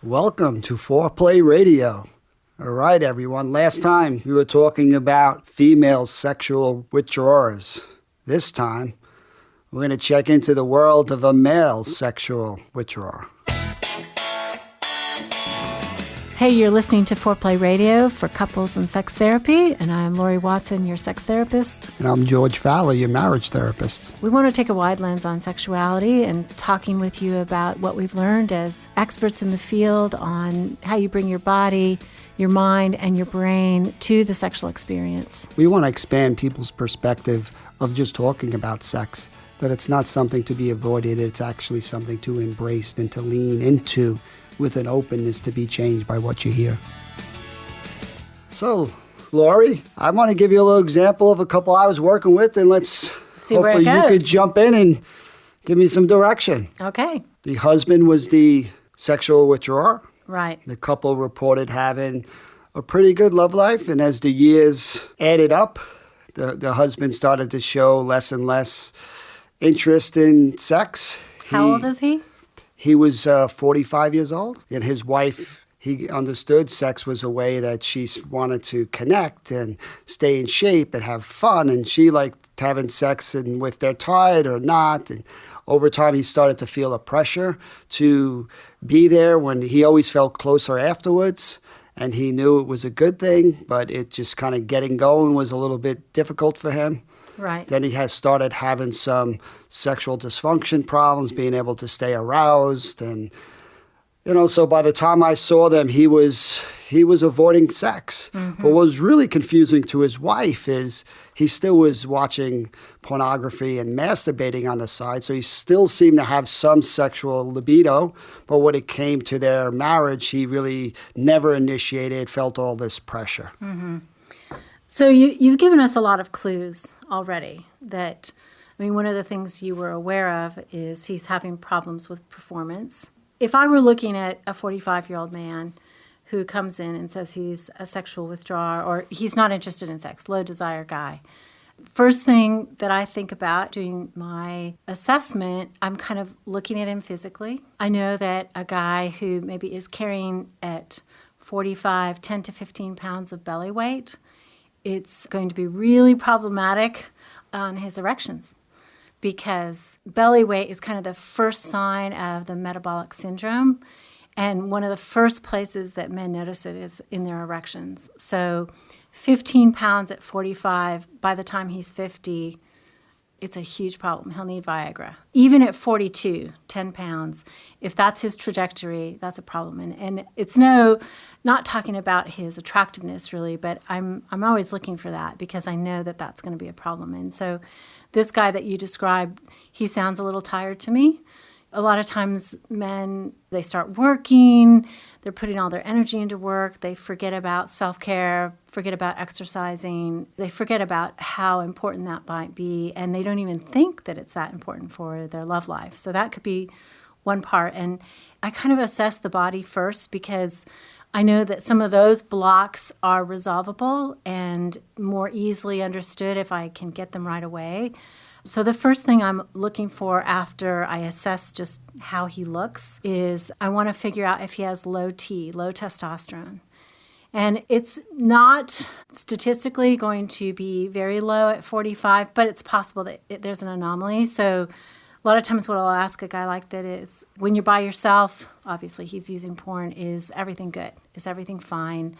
Welcome to Foreplay Radio. All right, everyone. Last time we were talking about female sexual withdrawers. This time, we're going to check into the world of a male sexual withdrawer. Hey, you're listening to Foreplay Radio for Couples and Sex Therapy, and I'm Laurie Watson, your sex therapist. And I'm George Fowler, your marriage therapist. We want to take a wide lens on sexuality and talking with you about what we've learned as experts in the field on how you bring your body, your mind, and your brain to the sexual experience. We want to expand people's perspective of just talking about sex, that it's not something to be avoided, it's actually something to embrace and to lean into, with an openness to be changed by what you hear. So, Laurie, I want to give you a little example of a couple I was working with, and let's see where it goes. Hopefully you could jump in and give me some direction. Okay. The husband was the sexual withdrawer. Right. The couple reported having a pretty good love life, and as the years added up, the husband started to show less and less interest in sex. How old is he? He was 45 years old, and his wife, he understood sex was a way that she wanted to connect and stay in shape and have fun, and she liked having sex and if they're tired or not. And over time, he started to feel a pressure to be there when he always felt closer afterwards, and he knew it was a good thing, but it just kind of getting going was a little bit difficult for him. Right. Then he has started having some sexual dysfunction problems, being able to stay aroused. And, so by the time I saw them, he was avoiding sex. Mm-hmm. But what was really confusing to his wife is he still was watching pornography and masturbating on the side. So he still seemed to have some sexual libido. But when it came to their marriage, he really never initiated, felt all this pressure. Mm-hmm. So you've given us a lot of clues already that, one of the things you were aware of is he's having problems with performance. If I were looking at a 45-year-old man who comes in and says he's a sexual withdrawer or he's not interested in sex, low desire guy, first thing that I think about doing my assessment, I'm kind of looking at him physically. I know that a guy who maybe is carrying at 45, 10 to 15 pounds of belly weight, it's going to be really problematic on his erections because belly weight is kind of the first sign of the metabolic syndrome. And one of the first places that men notice it is in their erections. So 15 pounds at 45, by the time he's 50, it's a huge problem. He'll need Viagra. Even at 42, 10 pounds, if that's his trajectory, that's a problem. And it's not talking about his attractiveness really, but I'm always looking for that because I know that that's going to be a problem. And so this guy that you described, he sounds a little tired to me. A lot of times men, they start working, they're putting all their energy into work, they forget about self-care, forget about exercising, they forget about how important that might be, and they don't even think that it's that important for their love life. So that could be one part. And I kind of assess the body first because I know that some of those blocks are resolvable and more easily understood if I can get them right away. So the first thing I'm looking for after I assess just how he looks is I want to figure out if he has low testosterone. And it's not statistically going to be very low at 45, but it's possible that there's an anomaly. So a lot of times what I'll ask a guy like that is, when you're by yourself, obviously he's using porn, is everything good? Is everything fine?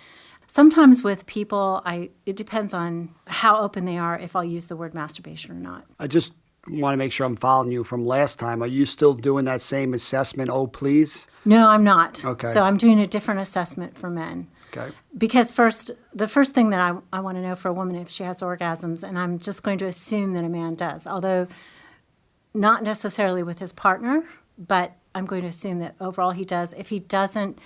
Sometimes with people, it depends on how open they are if I'll use the word masturbation or not. I just want to make sure I'm following you from last time. Are you still doing that same assessment, oh, please? No, I'm not. Okay. So I'm doing a different assessment for men. Okay. Because the first thing that I want to know for a woman if she has orgasms, and I'm just going to assume that a man does, although not necessarily with his partner, but I'm going to assume that overall he does. If he doesn't,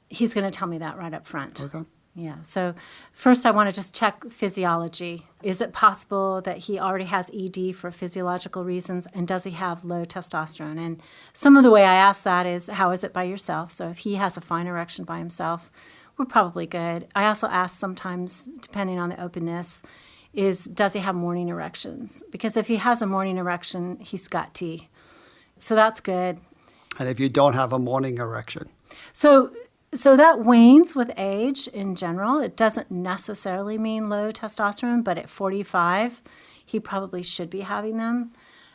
he's going to tell me that right up front. Okay. Yeah. So first I want to just check physiology. Is it possible that he already has ED for physiological reasons, and does he have low testosterone? And some of the way I ask that is, how is it by yourself? So if he has a fine erection by himself, we're probably good. I also ask sometimes, depending on the openness, does he have morning erections? Because if he has a morning erection, he's got T. So that's good. And if you don't have a morning erection? So that wanes with age in general. It doesn't necessarily mean low testosterone, but at 45, he probably should be having them,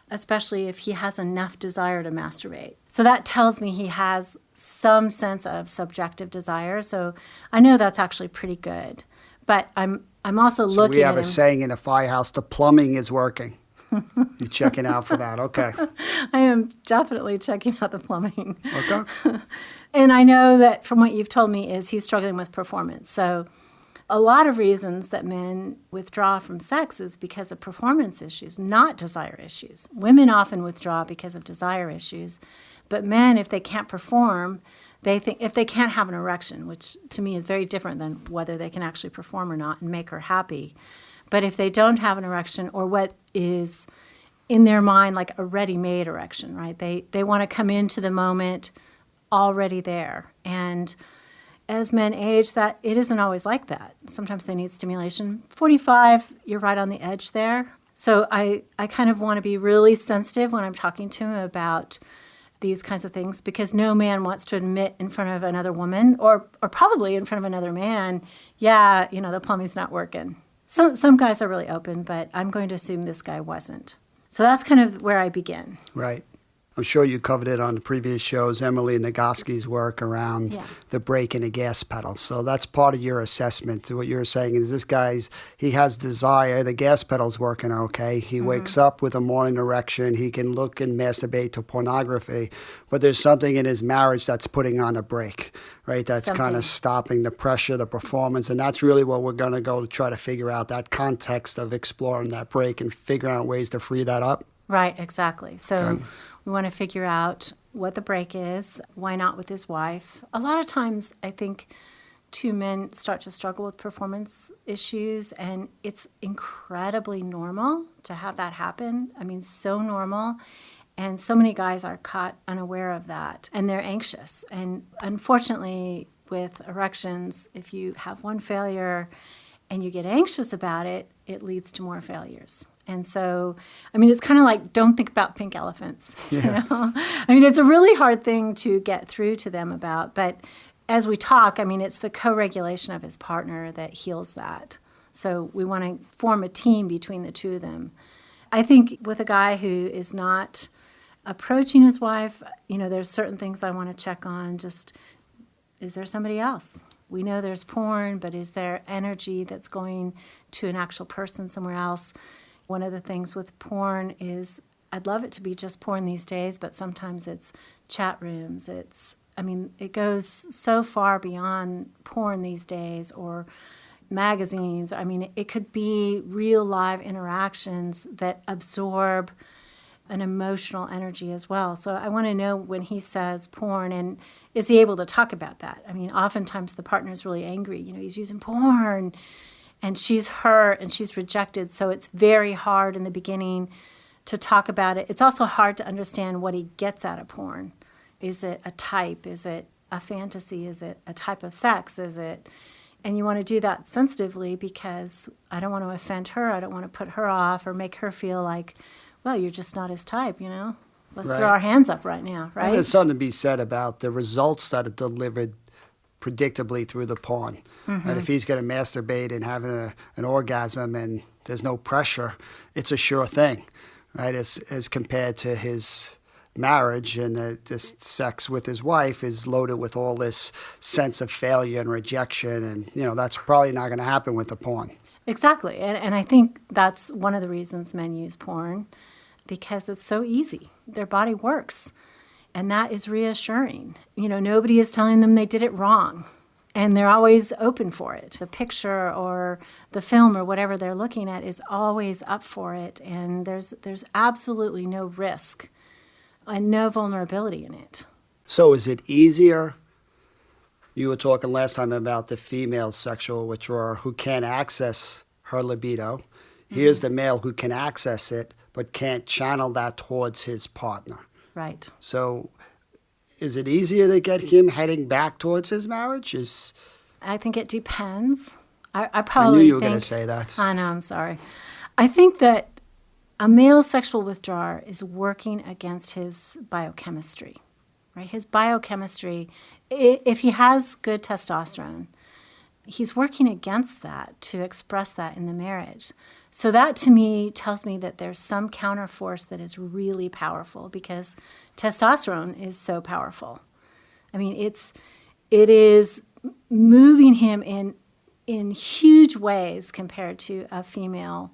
especially if he has enough desire to masturbate. So that tells me he has some sense of subjective desire. So I know that's actually pretty good. But I'm also looking We have at a him. saying in the firehouse, the plumbing is working. You're checking out for that. Okay. I am definitely checking out the plumbing. Okay. And I know that from what you've told me is he's struggling with performance. So a lot of reasons that men withdraw from sex is because of performance issues, not desire issues. Women often withdraw because of desire issues. But men, if they can't perform, they think if they can't have an erection, which to me is very different than whether they can actually perform or not and make her happy. But if they don't have an erection, or what is in their mind like a ready-made erection, right? They want to come into the moment already there. And as men age, that it isn't always like that. Sometimes they need stimulation. 45, you're right on the edge there. So I kind of want to be really sensitive when I'm talking to him about these kinds of things, because no man wants to admit in front of another woman, or probably in front of another man, yeah, the plumbing's not working. Some guys are really open, but I'm going to assume this guy wasn't. So that's kind of where I begin. Right. I'm sure you covered it on the previous shows, Emily and Nagoski's work around the brake and the gas pedal. So that's part of your assessment. What you're saying is this guy's, he has desire, the gas pedal's working okay. He wakes up with a morning erection, he can look and masturbate to pornography, but there's something in his marriage that's putting on a brake, right? That's kind of stopping the pressure, the performance, and that's really what we're going to go to try to figure out, that context of exploring that brake and figuring out ways to free that up. Right, exactly. So we want to figure out what the break is, why not with his wife. A lot of times I think two men start to struggle with performance issues, and it's incredibly normal to have that happen. I mean, so normal. And so many guys are caught unaware of that, and they're anxious. And unfortunately, with erections, if you have one failure and you get anxious about it, it leads to more failures. And so, I mean, it's kind of like, don't think about pink elephants. Yeah. I mean, it's a really hard thing to get through to them about. But as we talk, I mean, it's the co-regulation of his partner that heals that. So we want to form a team between the two of them. I think with a guy who is not approaching his wife, there's certain things I want to check on. Just, is there somebody else? We know there's porn, but is there energy that's going to an actual person somewhere else? One of the things with porn is, I'd love it to be just porn these days, but sometimes it's chat rooms. It goes so far beyond porn these days, or magazines. I mean, it could be real live interactions that absorb an emotional energy as well. So I want to know when he says porn, and is he able to talk about that? I mean, oftentimes the partner's really angry. He's using porn, and she's hurt and she's rejected. So it's very hard in the beginning to talk about it. It's also hard to understand what he gets out of porn. Is it a type? Is it a fantasy? Is it a type of sex? And you want to do that sensitively, because I don't want to offend her. I don't want to put her off or make her feel like, well, you're just not his type, Let's throw our hands up right now, right? And there's something to be said about the results that are delivered predictably through the porn. And if he's going to masturbate and have an orgasm and there's no pressure, it's a sure thing, right? As compared to his marriage, and this sex with his wife is loaded with all this sense of failure and rejection, and that's probably not going to happen with the porn. Exactly, and I think that's one of the reasons men use porn, because it's so easy. Their body works. And that is reassuring. Nobody is telling them they did it wrong. And they're always open for it. The picture or the film or whatever they're looking at is always up for it. And there's absolutely no risk and no vulnerability in it. So is it easier? You were talking last time about the female sexual withdrawer who can't access her libido. Here's the male who can access it but can't channel that towards his partner. Right. So is it easier to get him heading back towards his marriage? I think it depends. I I probably knew you were think, going to say that. I know, I'm sorry. I think that a male sexual withdrawer is working against his biochemistry. right? His biochemistry, if he has good testosterone, he's working against that to express that in the marriage. So that to me tells me that there's some counterforce that is really powerful because testosterone is so powerful. I mean, it is moving him in huge ways compared to a female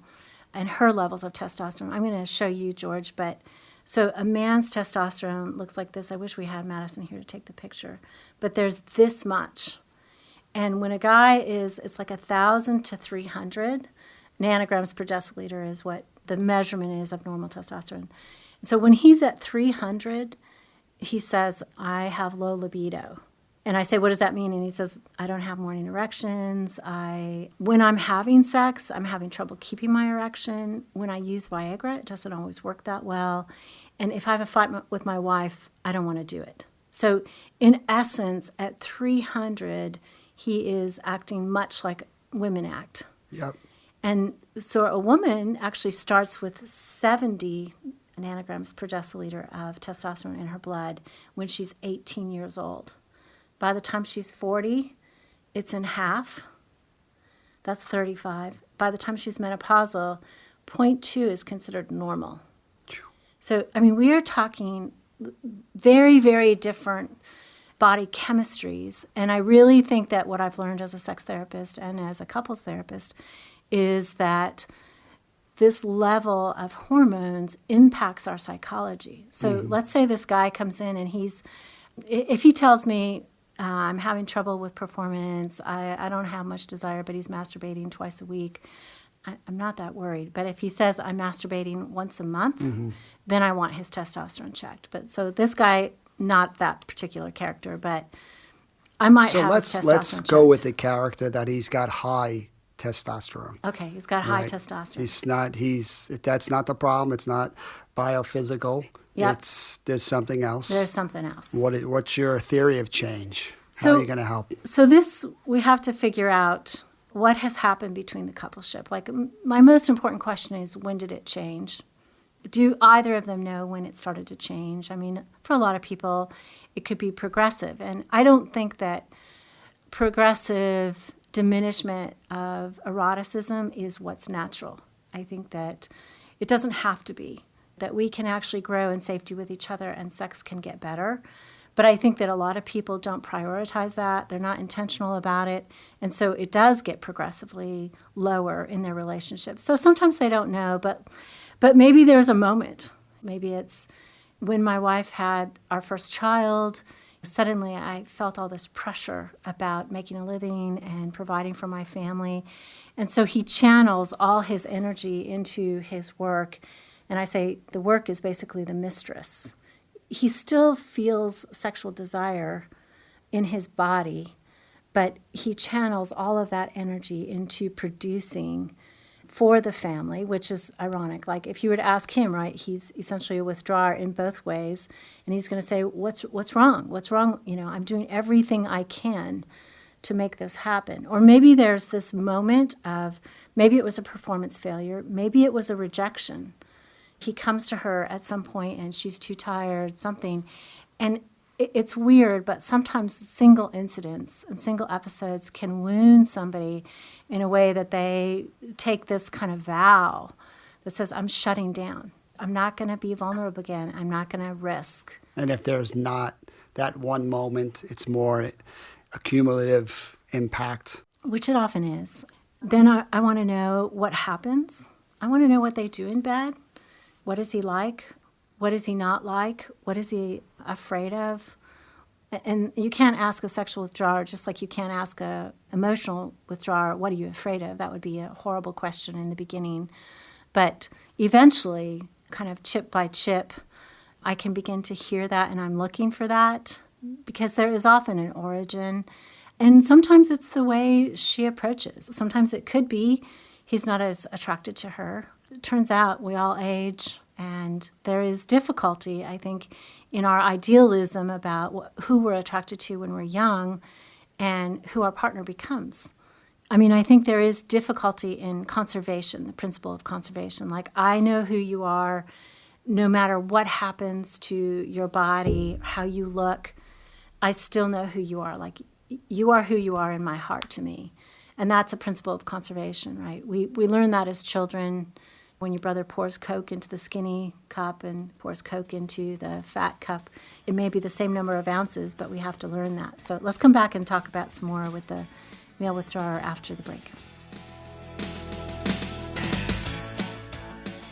and her levels of testosterone. I'm going to show you, George, but so a man's testosterone looks like this. I wish we had Madison here to take the picture, but there's this much. And when a guy it's like 1,000 to 300 nanograms per deciliter is what the measurement is of normal testosterone. So when he's at 300, he says, I have low libido. And I say, what does that mean? And he says, I don't have morning erections. When I'm having sex, I'm having trouble keeping my erection. When I use Viagra, it doesn't always work that well. And if I have a fight with my wife, I don't want to do it. So in essence, at 300, he is acting much like women act. Yep. And so a woman actually starts with 70 nanograms per deciliter of testosterone in her blood when she's 18 years old. By the time she's 40, it's in half. That's 35. By the time she's menopausal, 0.2 is considered normal. So, I mean, we are talking very, very different body chemistries. And I really think that what I've learned as a sex therapist and as a couples therapist is that this level of hormones impacts our psychology. So let's say this guy comes in and if he tells me, I'm having trouble with performance, I don't have much desire, but he's masturbating twice a week, I'm not that worried. But if he says I'm masturbating once a month, then I want his testosterone checked. But so this guy, not that particular character, but I might have his testosterone let's go with the character that he's got high testosterone. Okay, he's got high Right. testosterone. That's not the problem. It's not biophysical. Yep. There's something else. There's something else. What's your theory of change? How are you going to help? So this, we have to figure out what has happened between the coupleship. Like, my most important question is, when did it change? Do either of them know when it started to change? I mean, for a lot of people, it could be progressive. And I don't think that progressive diminishment of eroticism is what's natural. I think that it doesn't have to be, that we can actually grow in safety with each other and sex can get better. But I think that a lot of people don't prioritize that. They're not intentional about it. And so it does get progressively lower in their relationship. So sometimes they don't know, but maybe there's a moment. Maybe it's when my wife had our first child, suddenly I felt all this pressure about making a living and providing for my family. And so he channels all his energy into his work. And I say the work is basically the mistress. He still feels sexual desire in his body, but he channels all of that energy into producing for the family, which is ironic. Like, if you were to ask him, right, he's essentially a withdrawer in both ways, and he's going to say, what's wrong? What's wrong? You know, I'm doing everything I can to make this happen. Or maybe there's this moment of, maybe it was a performance failure, maybe it was a rejection. He comes to her at some point and she's too tired, something. And it's weird, but sometimes single incidents and single episodes can wound somebody in a way that they take this kind of vow that says, I'm shutting down. I'm not going to be vulnerable again. I'm not going to risk. And if there's not that one moment, it's more a cumulative impact. Which it often is. Then I want to know what happens. I want to know what they do in bed. What is he like? What is he not like? What is he afraid of? And you can't ask a sexual withdrawer just like you can't ask a emotional withdrawer, what are you afraid of? That would be a horrible question in the beginning. But eventually, kind of chip by chip, I can begin to hear that, and I'm looking for that because there is often an origin. And sometimes it's the way she approaches. Sometimes it could be he's not as attracted to her. It turns out we all age, and there is difficulty, I think, in our idealism about who we're attracted to when we're young and who our partner becomes. I mean, I think there is difficulty in conservation, the principle of conservation. Like, I know who you are no matter what happens to your body, how you look, I still know who you are. Like, you are who you are in my heart to me. And that's a principle of conservation, right? We learn that as children. When your brother pours Coke into the skinny cup and pours Coke into the fat cup, it may be the same number of ounces, but we have to learn that. So let's come back and talk about some more with the male withdrawer after the break.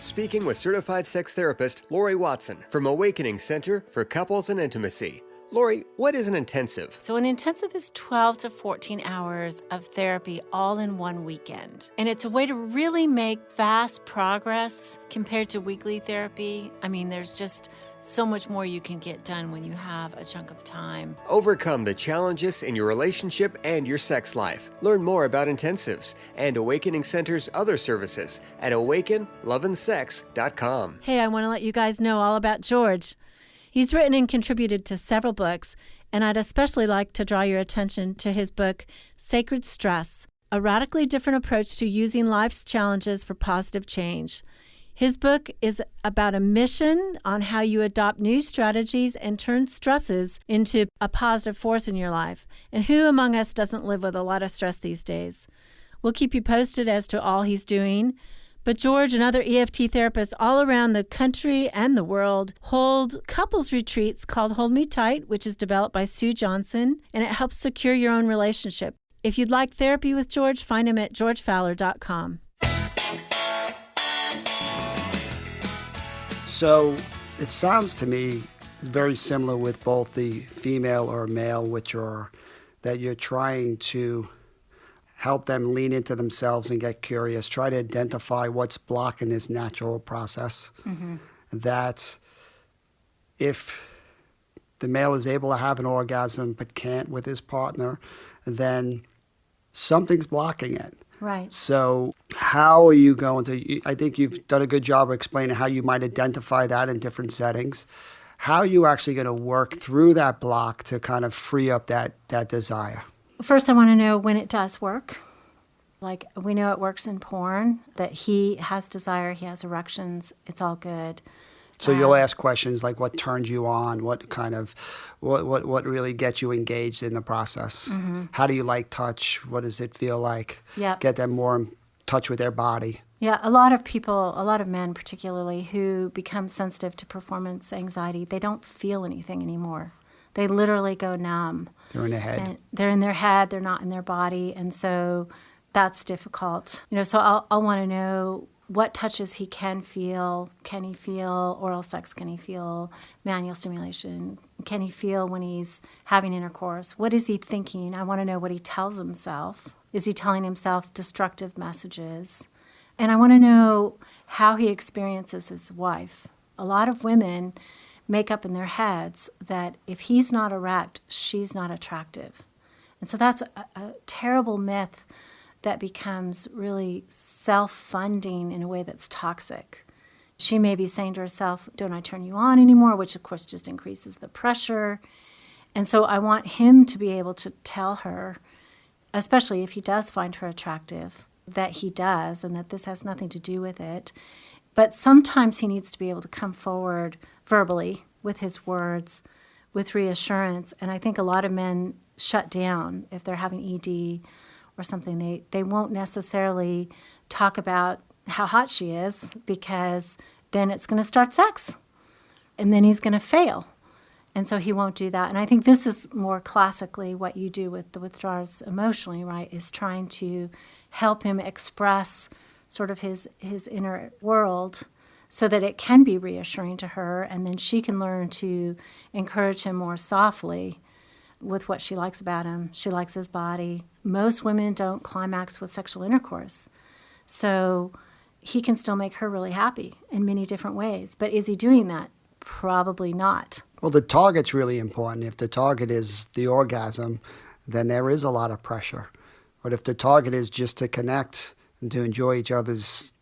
Speaking with certified sex therapist Laurie Watson from Awakening Center for Couples and Intimacy. Laurie, what is an intensive? So an intensive is 12 to 14 hours of therapy all in one weekend. And it's a way to really make fast progress compared to weekly therapy. I mean, there's just so much more you can get done when you have a chunk of time. Overcome the challenges in your relationship and your sex life. Learn more about intensives and Awakening Center's other services at awakenloveandsex.com. Hey, I want to let you guys know all about George. He's written and contributed to several books, and I'd especially like to draw your attention to his book, Sacred Stress, a radically different approach to using life's challenges for positive change. His book is about a mission on how you adopt new strategies and turn stresses into a positive force in your life. And who among us doesn't live with a lot of stress these days? We'll keep you posted as to all he's doing. But George and other EFT therapists all around the country and the world hold couples retreats called Hold Me Tight, which is developed by Sue Johnson, and it helps secure your own relationship. If you'd like therapy with George, find him at georgefowler.com. So it sounds to me very similar with both the female or male withdrawer, that you're trying to help them lean into themselves and get curious, try to identify what's blocking this natural process. Mm-hmm. That if the male is able to have an orgasm but can't with his partner, then something's blocking it. Right. So how are you going to, I think you've done a good job of explaining how you might identify that in different settings. How are you actually going to work through that block to kind of free up that desire? First, I want to know when it does work. Like, we know it works in porn, that he has desire, he has erections, it's all good. So you'll ask questions like what turns you on, what kind of, what really gets you engaged in the process. Mm-hmm. How do you like touch? What does it feel like? Yep. Get them more in touch with their body. Yeah, a lot of people, a lot of men particularly, who become sensitive to performance anxiety, they don't feel anything anymore. They literally go numb. They're in their head. And they're in their head. They're not in their body. And so that's difficult. So I'll want to know what touches he can feel. Can he feel oral sex? Can he feel manual stimulation? Can he feel when he's having intercourse? What is he thinking? I want to know what he tells himself. Is he telling himself destructive messages? And I want to know how he experiences his wife. A lot of women make up in their heads that if he's not erect, she's not attractive. And so that's a terrible myth that becomes really self-funding in a way that's toxic. She may be saying to herself, don't I turn you on anymore, which of course just increases the pressure. And so I want him to be able to tell her, especially if he does find her attractive, that he does and that this has nothing to do with it. But sometimes he needs to be able to come forward verbally with his words, with reassurance. And I think a lot of men shut down if they're having ED or something. They won't necessarily talk about how hot she is, because then it's going to start sex and then he's going to fail. And so he won't do that. And I think this is more classically what you do with the withdrawers emotionally, right, is trying to help him express sort of his inner world so that it can be reassuring to her, and then she can learn to encourage him more softly with what she likes about him. She likes his body. Most women don't climax with sexual intercourse. So he can still make her really happy in many different ways. But is he doing that? Probably not. Well, the target's really important. If the target is the orgasm, then there is a lot of pressure. But if the target is just to connect and to enjoy each other's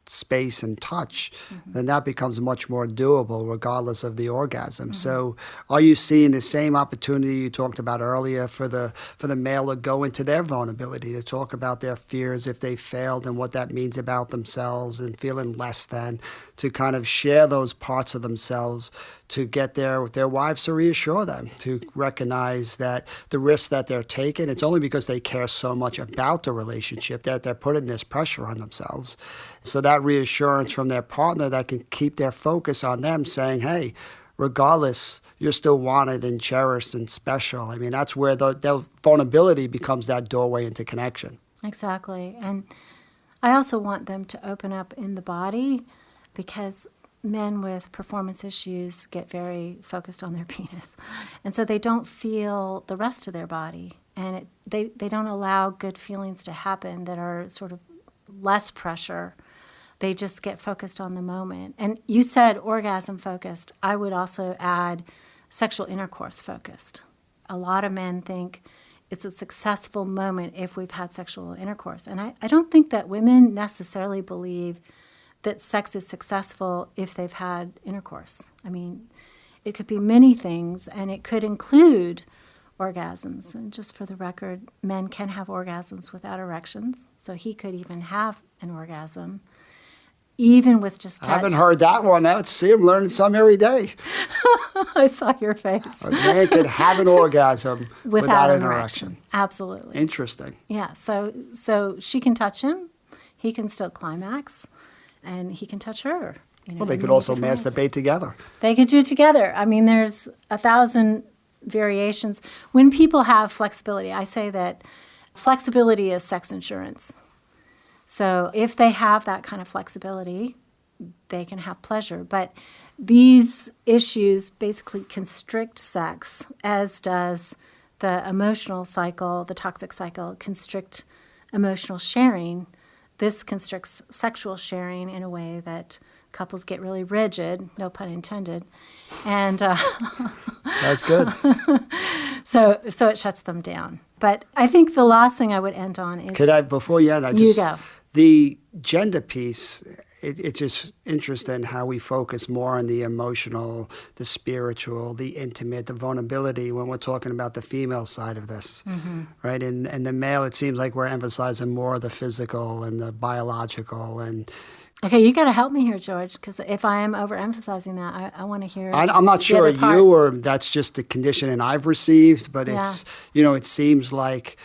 space and touch, then that becomes much more doable regardless of the orgasm. So are you seeing the same opportunity you talked about earlier for the male to go into their vulnerability, to talk about their fears if they failed and what that means about themselves and feeling less than, to kind of share those parts of themselves, to get their wives to reassure them, to recognize that the risk that they're taking, it's only because they care so much about the relationship that they're putting this pressure on themselves. So that reassurance from their partner that can keep their focus on them, saying, hey, regardless, you're still wanted and cherished and special. I mean, that's where the vulnerability becomes that doorway into connection. Exactly. And I also want them to open up in the body, because men with performance issues get very focused on their penis. And so they don't feel the rest of their body. And they don't allow good feelings to happen that are sort of less pressure. They just get focused on the moment. And you said orgasm focused. I would also add sexual intercourse focused. A lot of men think it's a successful moment if we've had sexual intercourse. And I don't think that women necessarily believe that sex is successful if they've had intercourse. I mean, it could be many things, and it could include orgasms. And just for the record, men can have orgasms without erections, so he could even have an orgasm, even with just touch. I haven't heard that one. Let's see, I'm learning some every day. I saw your face. A man could have an orgasm without an erection. Absolutely. Interesting. Yeah, so she can touch him, he can still climax, and he can touch her. Well, they could also masturbate together. They could do it together. I mean, there's 1,000 variations. When people have flexibility, I say that flexibility is sex insurance. So if they have that kind of flexibility, they can have pleasure. But these issues basically constrict sex, as does the emotional cycle, the toxic cycle, constrict emotional sharing. This constricts sexual sharing in a way that couples get really rigid, no pun intended, and that's good. So it shuts them down. But I think the last thing I would end on is... Could I, before you end, you go. The gender piece, it's just interesting how we focus more on the emotional, the spiritual, the intimate, the vulnerability when we're talking about the female side of this, right? And the male, it seems like we're emphasizing more of the physical and the biological. And okay, you got to help me here, George, because if I am overemphasizing that, I want to hear. I'm not sure you or that's just the conditioning I've received, but it's it seems like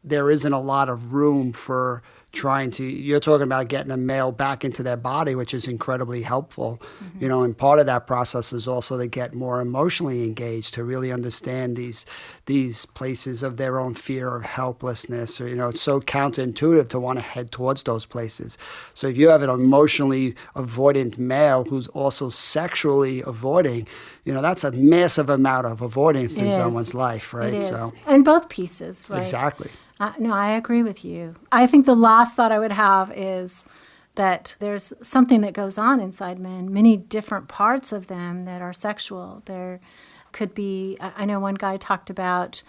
there isn't a lot of room for trying to, you're talking about getting a male back into their body, which is incredibly helpful, and part of that process is also to get more emotionally engaged, to really understand these places of their own fear of helplessness, or, it's so counterintuitive to want to head towards those places. So if you have an emotionally avoidant male who's also sexually avoiding, that's a massive amount of avoidance in someone's life, right? It is. So, and both pieces, right? Exactly. No, I agree with you. I think the last thought I would have is that there's something that goes on inside men, many different parts of them that are sexual. There could be, I know one guy talked about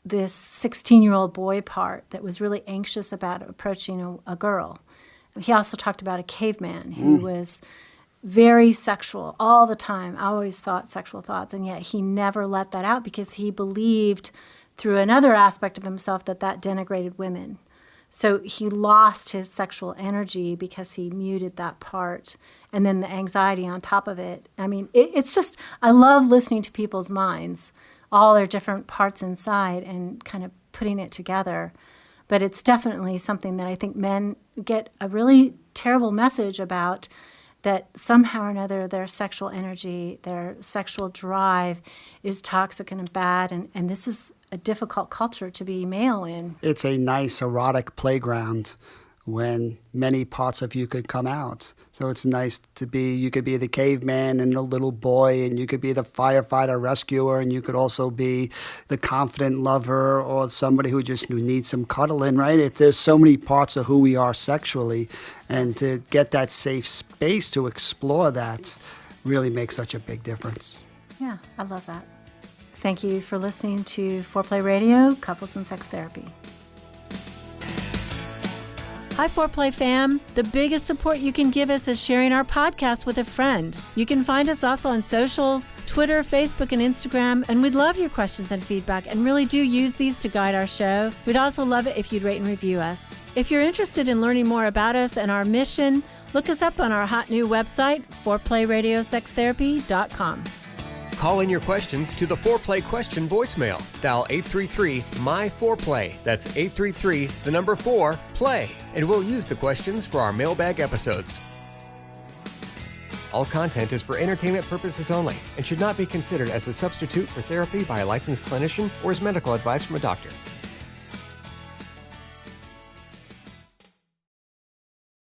this 16-year-old boy part that was really anxious about approaching a girl. He also talked about a caveman who was very sexual all the time, always thought sexual thoughts, and yet he never let that out because he believed through another aspect of himself that denigrated women. So he lost his sexual energy because he muted that part, and then the anxiety on top of it. I mean, it's just, I love listening to people's minds, all their different parts inside, and kind of putting it together. But it's definitely something that I think men get a really terrible message about, that somehow or another their sexual energy, their sexual drive is toxic and bad, and this is a difficult culture to be male in. It's a nice erotic playground when many parts of you could come out. So it's nice to be, you could be the caveman and the little boy, and you could be the firefighter rescuer, and you could also be the confident lover or somebody who just needs some cuddling, right? There's so many parts of who we are sexually, and to get that safe space to explore that really makes such a big difference. Yeah, I love that. Thank you for listening to Foreplay Radio, Couples and Sex Therapy. Hi, Foreplay fam. The biggest support you can give us is sharing our podcast with a friend. You can find us also on socials, Twitter, Facebook, and Instagram, and we'd love your questions and feedback and really do use these to guide our show. We'd also love it if you'd rate and review us. If you're interested in learning more about us and our mission, look us up on our hot new website, foreplayRadiosextherapy.com. Call in your questions to the Foreplay question voicemail. Dial 833-MY-4PLAY. That's 833-4-PLAY. And we'll use the questions for our mailbag episodes. All content is for entertainment purposes only and should not be considered as a substitute for therapy by a licensed clinician or as medical advice from a doctor.